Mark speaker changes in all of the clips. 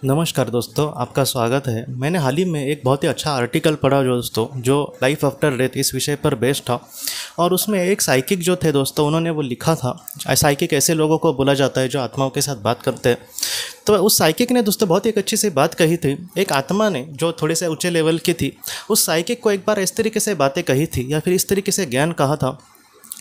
Speaker 1: नमस्कार दोस्तों, आपका स्वागत है। मैंने हाल ही में एक बहुत ही अच्छा आर्टिकल पढ़ा दोस्तों, जो लाइफ आफ्टर डेथ इस विषय पर बेस्ड था। और उसमें एक साइकिक जो थे दोस्तों, उन्होंने वो लिखा था। साइकिक ऐसे लोगों को बोला जाता है जो आत्माओं के साथ बात करते हैं। तो उस साइकिक ने दोस्तों बहुत ही एक अच्छी सी बात कही थी। एक आत्मा ने जो थोड़े से ऊंचे लेवल की थी, उस साइकिक को एक बार इस तरीके से बातें कही थी या फिर इस तरीके से ज्ञान कहा था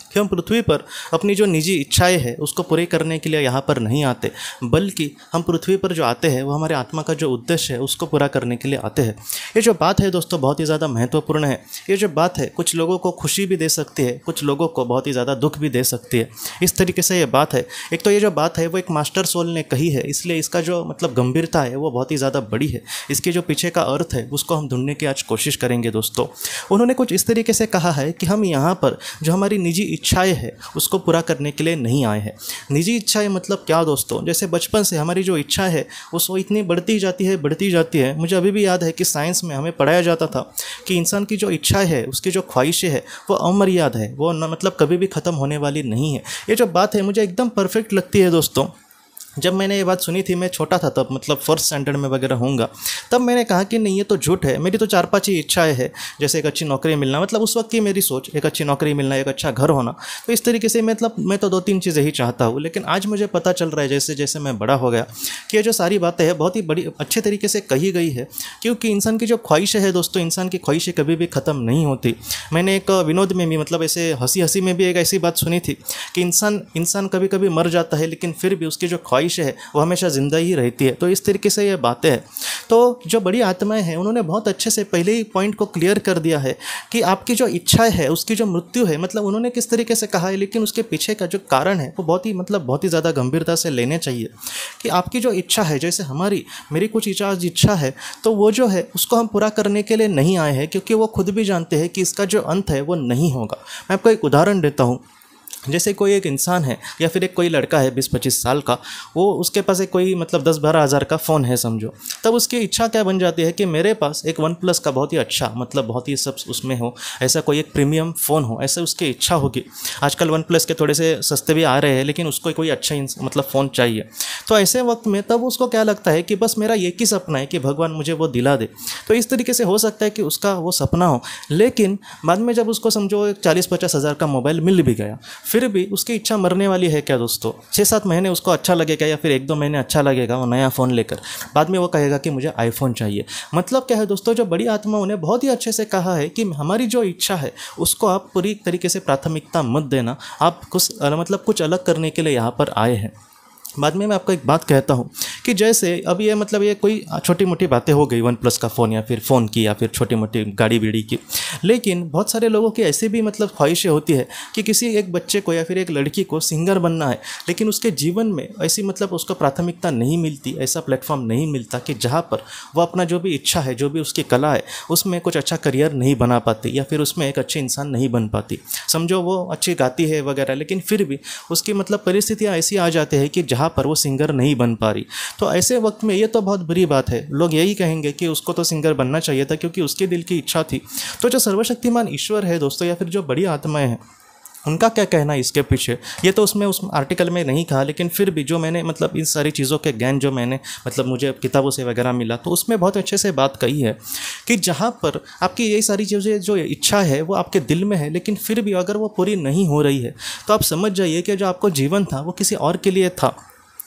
Speaker 1: कि हम पृथ्वी पर अपनी जो निजी इच्छाएं हैं उसको पूरी करने के लिए यहाँ पर नहीं आते, बल्कि हम पृथ्वी पर जो आते हैं वो हमारे आत्मा का जो उद्देश्य है उसको पूरा करने के लिए आते हैं। ये जो बात है दोस्तों बहुत ही ज़्यादा महत्वपूर्ण है। ये जो बात है कुछ लोगों को खुशी भी दे सकती है, कुछ लोगों को बहुत ही ज़्यादा दुख भी दे सकती है। इस तरीके से ये बात है। एक तो ये जो बात है वो एक मास्टर सोल ने कही है, इसलिए इसका जो मतलब गंभीरता है वो बहुत ही ज़्यादा बड़ी है। इसके जो पीछे का अर्थ है उसको हम ढूंढने की आज कोशिश करेंगे दोस्तों। उन्होंने कुछ इस तरीके से कहा है कि हम यहाँ पर जो हमारी निजी इच्छाएं हैं उसको पूरा करने के लिए नहीं आए हैं। निजी इच्छाएं मतलब क्या दोस्तों? जैसे बचपन से हमारी जो इच्छा है वो इतनी बढ़ती जाती है। मुझे अभी भी याद है कि साइंस में हमें पढ़ाया जाता था कि इंसान की जो इच्छाएं है, उसकी जो ख्वाहिशें है वो अमर्याद है, वो न मतलब कभी भी ख़त्म होने वाली नहीं है। ये जो बात है मुझे एकदम परफेक्ट लगती है दोस्तों। जब मैंने ये बात सुनी थी, मैं छोटा था तब, मतलब फर्स्ट स्टैंडर्ड में वगैरह होऊंगा, तब मैंने कहा कि नहीं, ये तो झूठ है। मेरी तो 4-5 ही इच्छाएं हैं, जैसे एक अच्छी नौकरी मिलना, मतलब उस वक्त की मेरी सोच, एक अच्छी नौकरी मिलना, एक अच्छा घर होना। तो इस तरीके से मतलब मैं तो 2-3 चीज़ें ही चाहता हूँ। लेकिन आज मुझे पता चल रहा है जैसे जैसे मैं बड़ा हो गया कि ये जो सारी बातें हैं बहुत ही बड़ी अच्छे तरीके से कही गई है, क्योंकि इंसान की जो ख्वाहिशें है दोस्तों, इंसान की ख्वाहिशें कभी भी ख़त्म नहीं होती। मैंने एक विनोद में भी, मतलब ऐसे हंसी में भी एक ऐसी बात सुनी थी कि इंसान कभी कभी मर जाता है, लेकिन फिर भी उसकी जो ख्वाहिशें है वो हमेशा जिंदा ही रहती है। तो इस तरीके से ये बातें हैं। तो जो बड़ी आत्माएं हैं उन्होंने बहुत अच्छे से पहले ही पॉइंट को क्लियर कर दिया है कि आपकी जो इच्छाएं है उसकी जो मृत्यु है, मतलब उन्होंने किस तरीके से कहा है, लेकिन उसके पीछे का जो कारण है वो बहुत ही ज़्यादा गंभीरता से लेने चाहिए। कि आपकी जो इच्छा है, जैसे मेरी कुछ इच्छा है, तो वो जो है उसको हम पूरा करने के लिए नहीं आए हैं, क्योंकि वो खुद भी जानते हैं कि इसका जो अंत है वो नहीं होगा। मैं आपको एक उदाहरण देता हूँ। जैसे कोई एक इंसान है या फिर एक कोई लड़का है 20-25 साल का, वो उसके पास एक कोई मतलब 10-12 हज़ार का फ़ोन है समझो। तब उसकी इच्छा क्या बन जाती है कि मेरे पास एक OnePlus का बहुत ही अच्छा, मतलब बहुत ही सब उसमें हो, ऐसा कोई एक प्रीमियम फ़ोन हो, ऐसे उसकी इच्छा होगी। आजकल OnePlus के थोड़े से सस्ते भी आ रहे हैं, लेकिन उसको कोई अच्छा मतलब फ़ोन चाहिए। तो ऐसे वक्त में तब उसको क्या लगता है कि बस मेरा एक ही सपना है कि भगवान मुझे वो दिला दे। तो इस तरीके से हो सकता है कि उसका वो सपना हो, लेकिन बाद में जब उसको समझो 40-50 हज़ार का मोबाइल मिल भी गया, फिर भी उसकी इच्छा मरने वाली है क्या दोस्तों? 6-7 महीने उसको अच्छा लगेगा या फिर 1-2 महीने अच्छा लगेगा वो नया फ़ोन लेकर, बाद में वो कहेगा कि मुझे आईफोन चाहिए। मतलब क्या है दोस्तों, जो बड़ी आत्माओं ने बहुत ही अच्छे से कहा है कि हमारी जो इच्छा है उसको आप पूरी तरीके से प्राथमिकता मत देना, आप कुछ अलग करने के लिए यहाँ पर आए हैं। बाद में मैं आपको एक बात कहता हूँ कि जैसे अब ये मतलब ये कोई छोटी मोटी बातें हो गई, OnePlus का फ़ोन या फिर फ़ोन की या फिर छोटी मोटी गाड़ी बीड़ी की, लेकिन बहुत सारे लोगों की ऐसी भी मतलब ख्वाहिशें होती है कि किसी एक बच्चे को या फिर एक लड़की को सिंगर बनना है, लेकिन उसके जीवन में ऐसी मतलब उसको प्राथमिकता नहीं मिलती, ऐसा प्लेटफॉर्म नहीं मिलता कि जहाँ पर वो अपना जो भी इच्छा है, जो भी उसकी कला है, उसमें कुछ अच्छा करियर नहीं बना पाती या फिर उसमें एक अच्छी इंसान नहीं बन पाती। समझो वो अच्छी गाती है वगैरह, लेकिन फिर भी उसकी मतलब परिस्थितियाँ ऐसी आ जाती है कि जहाँ पर वो सिंगर नहीं बन पा रही। तो ऐसे वक्त में ये तो बहुत बुरी बात है। लोग यही कहेंगे कि उसको तो सिंगर बनना चाहिए था क्योंकि उसके दिल की इच्छा थी। तो जो सर्वशक्तिमान ईश्वर है दोस्तों, या फिर जो बड़ी आत्माएं हैं, उनका क्या कहना है इसके पीछे, ये तो उसमें उस आर्टिकल में नहीं कहा, लेकिन फिर भी जो मैंने मतलब इन सारी चीज़ों के ज्ञान जो मैंने मतलब मुझे किताबों से वगैरह मिला, तो उसमें बहुत अच्छे से बात कही है कि जहाँ पर आपकी यही सारी चीज़ें जो इच्छा है वो आपके दिल में है, लेकिन फिर भी अगर वो पूरी नहीं हो रही है तो आप समझ जाइए कि जो आपको जीवन था वो किसी और के लिए था।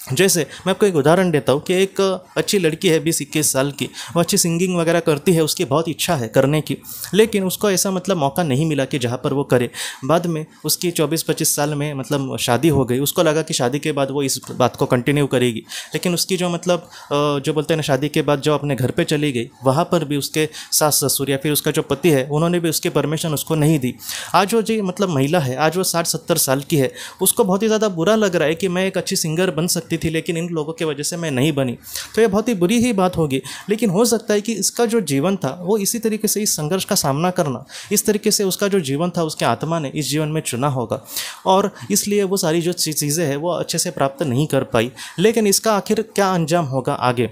Speaker 1: जैसे मैं आपको एक उदाहरण देता हूँ कि एक अच्छी लड़की है 20-21 साल की, वो अच्छी सिंगिंग वगैरह करती है, उसकी बहुत इच्छा है करने की, लेकिन उसको ऐसा मतलब मौका नहीं मिला कि जहाँ पर वो करे। बाद में उसकी 24-25 साल में मतलब शादी हो गई। उसको लगा कि शादी के बाद वो इस बात को कंटिन्यू करेगी, लेकिन उसकी जो मतलब जो बोलते हैं ना, शादी के बाद जो अपने घर पर चली गई, वहाँ पर भी उसके सास ससुर या फिर उसका जो पति है उन्होंने भी उसकी परमिशन उसको नहीं दी। आज वो जो मतलब महिला है, आज वो 60-70 साल की है, उसको बहुत ही ज़्यादा बुरा लग रहा है कि मैं एक अच्छी सिंगर बन सकती थी, लेकिन इन लोगों की वजह से मैं नहीं बनी। तो ये बहुत ही बुरी ही बात होगी, लेकिन हो सकता है कि इसका जो जीवन था वो इसी तरीके से इस संघर्ष का सामना करना, इस तरीके से उसका जो जीवन था उसके आत्मा ने इस जीवन में चुना होगा, और इसलिए वो सारी जो चीज़ें हैं वो अच्छे से प्राप्त नहीं कर पाई। लेकिन इसका आखिर क्या अंजाम होगा आगे,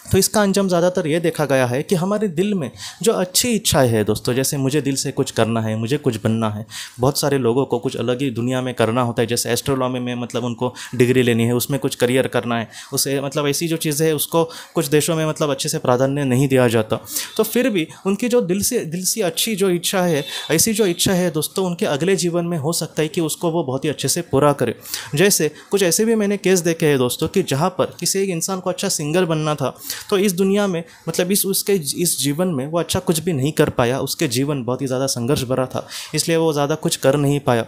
Speaker 1: तो इसका अंजाम ज़्यादातर ये देखा गया है कि हमारे दिल में जो अच्छी इच्छाएं है दोस्तों, जैसे मुझे दिल से कुछ करना है, मुझे कुछ बनना है। बहुत सारे लोगों को कुछ अलग ही दुनिया में करना होता है, जैसे एस्ट्रोनॉमी में मतलब उनको डिग्री लेनी है, उसमें कुछ करियर करना है, उसे मतलब ऐसी जो चीज़ें है उसको कुछ देशों में मतलब अच्छे से प्राधान्य नहीं दिया जाता। तो फिर भी उनकी जो दिल से अच्छी जो इच्छा है, ऐसी जो इच्छा है दोस्तों, उनके अगले जीवन में हो सकता है कि उसको वो बहुत ही अच्छे से पूरा करे। जैसे कुछ ऐसे भी मैंने केस देखे हैं दोस्तों कि जहाँ पर किसी एक इंसान को अच्छा सिंगर बनना था, तो इस दुनिया में मतलब इस जीवन में वो अच्छा कुछ भी नहीं कर पाया। उसके जीवन बहुत ही ज़्यादा संघर्ष भरा था, इसलिए वो ज़्यादा कुछ कर नहीं पाया।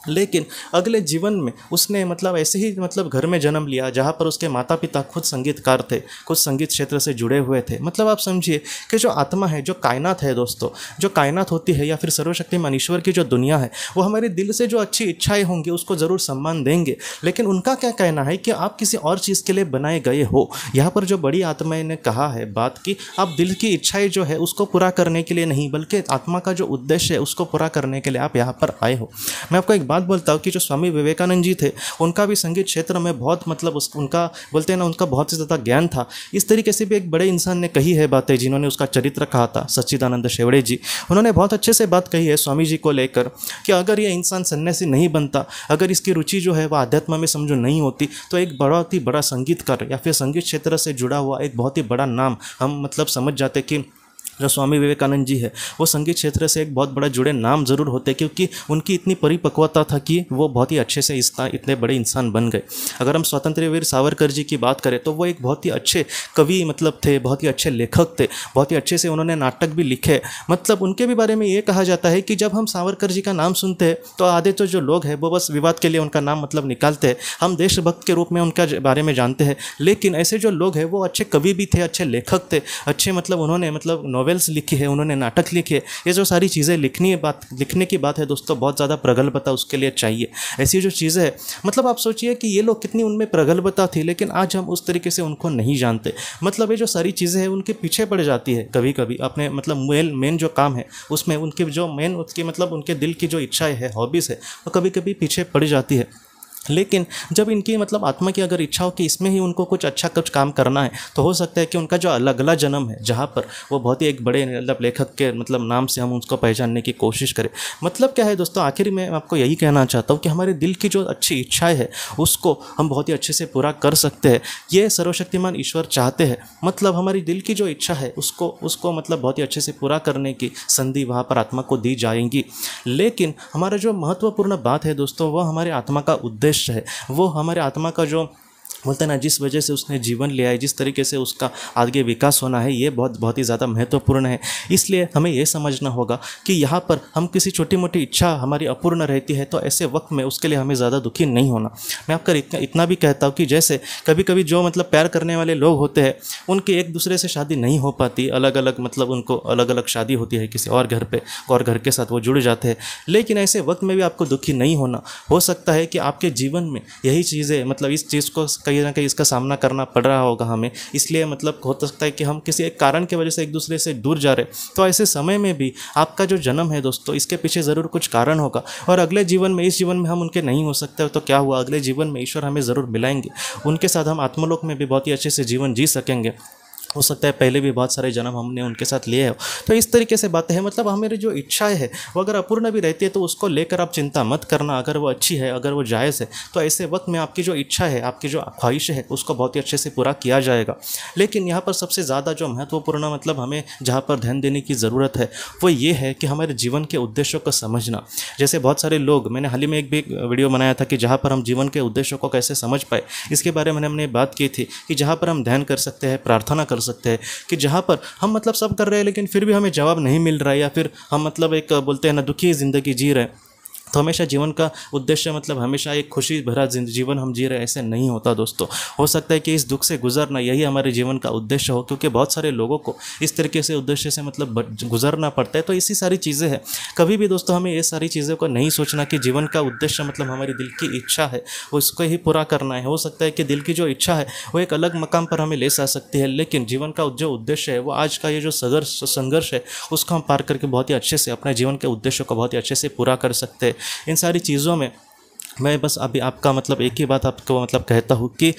Speaker 1: लेकिन अगले जीवन में उसने मतलब ऐसे ही मतलब घर में जन्म लिया जहाँ पर उसके माता पिता खुद संगीतकार थे, खुद संगीत क्षेत्र से जुड़े हुए थे। मतलब आप समझिए कि जो आत्मा है, जो कायनात है दोस्तों, जो कायनात होती है या फिर सर्वशक्तिमान ईश्वर की जो दुनिया है, वो हमारे दिल से जो अच्छी इच्छाएं होंगी उसको ज़रूर सम्मान देंगे। लेकिन उनका क्या कहना है कि आप किसी और चीज़ के लिए बनाए गए हो। यहाँ पर जो बड़ी आत्माएं ने कहा है बात कि आप दिल की इच्छाएं जो है उसको पूरा करने के लिए नहीं, बल्कि आत्मा का जो उद्देश्य है उसको पूरा करने के लिए आप यहाँ पर आए हो। मैं आपको एक बात बोलता हूँ कि जो स्वामी विवेकानंद जी थे, उनका भी संगीत क्षेत्र में बहुत मतलब उनका बोलते हैं ना, उनका बहुत ही ज़्यादा ज्ञान था। इस तरीके से भी एक बड़े इंसान ने कही है बातें, जिन्होंने उसका चरित्र कहा था, सच्चिदानंद शेवड़े जी। उन्होंने बहुत अच्छे से बात कही है स्वामी जी को लेकर कि अगर ये इंसान सन्यासी नहीं बनता, अगर इसकी रुचि जो है वह आध्यात्म में समझो नहीं होती, तो एक बहुत ही बड़ा संगीतकार या फिर संगीत क्षेत्र से जुड़ा हुआ एक बहुत ही बड़ा नाम हम मतलब समझ जाते कि जो स्वामी विवेकानंद जी है वो संगीत क्षेत्र से एक बहुत बड़ा जुड़े नाम ज़रूर होते, क्योंकि उनकी इतनी परिपक्वता था कि वो बहुत ही अच्छे से इतने बड़े इंसान बन गए। अगर हम स्वतंत्र वीर सावरकर जी की बात करें तो वो एक बहुत ही अच्छे कवि मतलब थे, बहुत ही अच्छे लेखक थे, बहुत ही अच्छे से उन्होंने नाटक भी लिखे। मतलब उनके भी बारे में ये कहा जाता है कि जब हम सावरकर जी का नाम सुनते हैं तो आधे तो जो लोग हैं वो बस विवाद के लिए उनका नाम मतलब निकालते हैं, हम देशभक्त के रूप में उनका बारे में जानते हैं। लेकिन ऐसे जो लोग हैं वो अच्छे कवि भी थे, अच्छे लेखक थे, अच्छे मतलब उन्होंने मतलब नॉवेल्स लिखी है, उन्होंने नाटक लिखे। ये जो सारी चीज़ें लिखने की बात है दोस्तों, बहुत ज़्यादा प्रगल्भता उसके लिए चाहिए। ऐसी जो चीज़ें हैं मतलब आप सोचिए कि ये लोग कितनी उनमें प्रगल्भता थी, लेकिन आज हम उस तरीके से उनको नहीं जानते। मतलब ये जो सारी चीज़ें हैं उनके पीछे पड़ जाती है कभी कभी अपने मतलब मेन जो काम है उसमें उनके जो मेन उसकी मतलब उनके दिल की जो इच्छाएँ है, हॉबीज़ है, वो कभी कभी पीछे पड़ जाती है। लेकिन जब इनकी मतलब आत्मा की अगर इच्छा हो कि इसमें ही उनको कुछ काम करना है, तो हो सकता है कि उनका जो अगला जन्म है जहाँ पर वो बहुत ही एक बड़े मतलब लेखक के मतलब नाम से हम उसको पहचानने की कोशिश करें। मतलब क्या है दोस्तों, आखिर में आपको यही कहना चाहता हूँ कि हमारे दिल की जो अच्छी इच्छाएं है उसको हम बहुत ही अच्छे से पूरा कर सकते हैं। ये सर्वशक्तिमान ईश्वर चाहते हैं। मतलब हमारी दिल की जो इच्छा है उसको मतलब बहुत ही अच्छे से पूरा करने की संधि वहाँ पर आत्मा को दी जाएंगी। लेकिन हमारा जो महत्वपूर्ण बात है दोस्तों, वह हमारे आत्मा का उद्देश्य है। वो हमारे आत्मा का जो बोलते हैं ना, जिस वजह से उसने जीवन लिया है, जिस तरीके से उसका आगे विकास होना है, ये बहुत ही ज़्यादा महत्वपूर्ण है। इसलिए हमें ये समझना होगा कि यहाँ पर हम किसी छोटी मोटी इच्छा हमारी अपूर्ण रहती है तो ऐसे वक्त में उसके लिए हमें ज़्यादा दुखी नहीं होना। मैं आपका इतना भी कहता हूँ कि जैसे कभी कभी जो मतलब प्यार करने वाले लोग होते हैं उनकी एक दूसरे से शादी नहीं हो पाती, अलग अलग मतलब उनको अलग अलग शादी होती है किसी और घर पे और घर के साथ वो जुड़ जाते हैं। लेकिन ऐसे वक्त में भी आपको दुखी नहीं होना। हो सकता है कि आपके जीवन में यही चीज़ें मतलब इस चीज़ को कहीं ना कहीं इसका सामना करना पड़ रहा होगा हमें, इसलिए मतलब हो सकता है कि हम किसी एक कारण की वजह से एक दूसरे से दूर जा रहे। तो ऐसे समय में भी आपका जो जन्म है दोस्तों, इसके पीछे ज़रूर कुछ कारण होगा, और अगले जीवन में इस जीवन में हम उनके नहीं हो सकते तो क्या हुआ, अगले जीवन में ईश्वर हमें ज़रूर मिलाएंगे, उनके साथ हम आत्मलोक में भी बहुत ही अच्छे से जीवन जी सकेंगे। हो सकता है पहले भी बहुत सारे जन्म हमने उनके साथ लिए हैं। तो इस तरीके से बातें हैं। मतलब हमारी जो इच्छाएं है वो अगर अपूर्ण भी रहती है तो उसको लेकर आप चिंता मत करना। अगर वो अच्छी है, अगर वो जायज़ है, तो ऐसे वक्त में आपकी जो इच्छा है, आपकी जो ख्वाहिश है, उसको बहुत ही अच्छे से पूरा किया जाएगा। लेकिन यहाँ पर सबसे ज़्यादा जो महत्वपूर्ण मतलब हमें जहाँ पर ध्यान देने की ज़रूरत है वो ये है कि हमारे जीवन के उद्देश्यों को समझना। जैसे बहुत सारे लोग, मैंने हाल ही में एक भी वीडियो बनाया था कि जहाँ पर हम जीवन के उद्देश्यों को कैसे समझ पाए, इसके बारे में हमने बात की थी कि जहाँ पर हम ध्यान कर सकते हैं, प्रार्थना कर सकते हैं, कि जहाँ पर हम मतलब सब कर रहे हैं लेकिन फिर भी हमें जवाब नहीं मिल रहा है, या फिर हम मतलब एक बोलते हैं ना दुखी ज़िंदगी जी रहे हैं, तो हमेशा जीवन का उद्देश्य मतलब हमेशा एक खुशी भरा जीवन हम जी रहे हैं, ऐसे नहीं होता दोस्तों। हो सकता है कि इस दुख से गुजरना यही हमारे जीवन का उद्देश्य हो, क्योंकि बहुत सारे लोगों को इस तरीके से उद्देश्य से मतलब गुजरना पड़ता है। तो इसी सारी चीज़ें हैं। कभी भी दोस्तों हमें ये सारी चीज़ों को नहीं सोचना कि जीवन का उद्देश्य मतलब हमारी दिल की इच्छा है उसको ही पूरा करना है। हो सकता है कि दिल की जो इच्छा है वो एक अलग मकाम पर हमें ले जा सकती है, लेकिन जीवन का जो उद्देश्य है वो आज का ये जो संघर्ष है उसको हम पार करके बहुत ही अच्छे से अपने जीवन के उद्देश्य को बहुत ही अच्छे से पूरा कर सकते हैं। इन सारी चीज़ों में मैं बस अभी आपका मतलब एक ही बात आपको मतलब कहता हूँ कि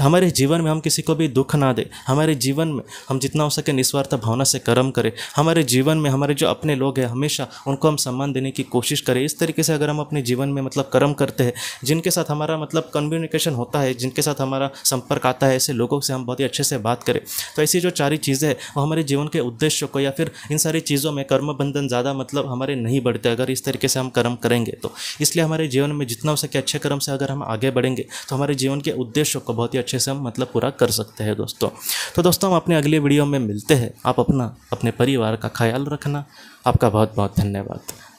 Speaker 1: हमारे जीवन में हम किसी को भी दुख ना दें, हमारे जीवन में हम जितना हो सके निस्वार्थ भावना से कर्म करें, हमारे जीवन में हमारे जो अपने लोग हैं हमेशा उनको हम सम्मान देने की कोशिश करें। इस तरीके से अगर हम अपने जीवन में मतलब कर्म करते हैं, जिनके साथ हमारा मतलब कम्युनिकेशन होता है, जिनके साथ हमारा संपर्क आता है, ऐसे लोगों से हम बहुत ही अच्छे से बात करें, तो ऐसी जो सारी चीज़ें हैं वो हमारे जीवन के उद्देश्य को या फिर इन सारी चीज़ों में कर्म बंधन ज़्यादा मतलब हमारे नहीं बढ़ते अगर इस तरीके से हम कर्म करेंगे तो। इसलिए हमारे जीवन में जितना हो सके अच्छे कर्म से अगर हम आगे बढ़ेंगे तो हमारे जीवन के उद्देश्यों को बहुत ही अच्छे से हम मतलब पूरा कर सकते हैं दोस्तों। तो दोस्तों हम अपने अगले वीडियो में मिलते हैं। आप अपना अपने परिवार का ख्याल रखना। आपका बहुत बहुत धन्यवाद।